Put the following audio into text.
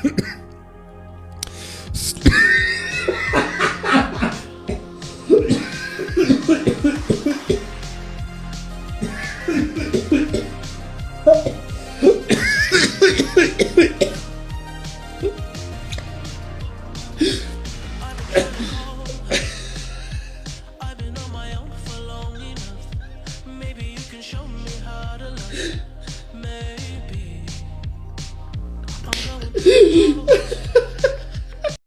I've been on my own for long enough. Maybe you can show me how to love.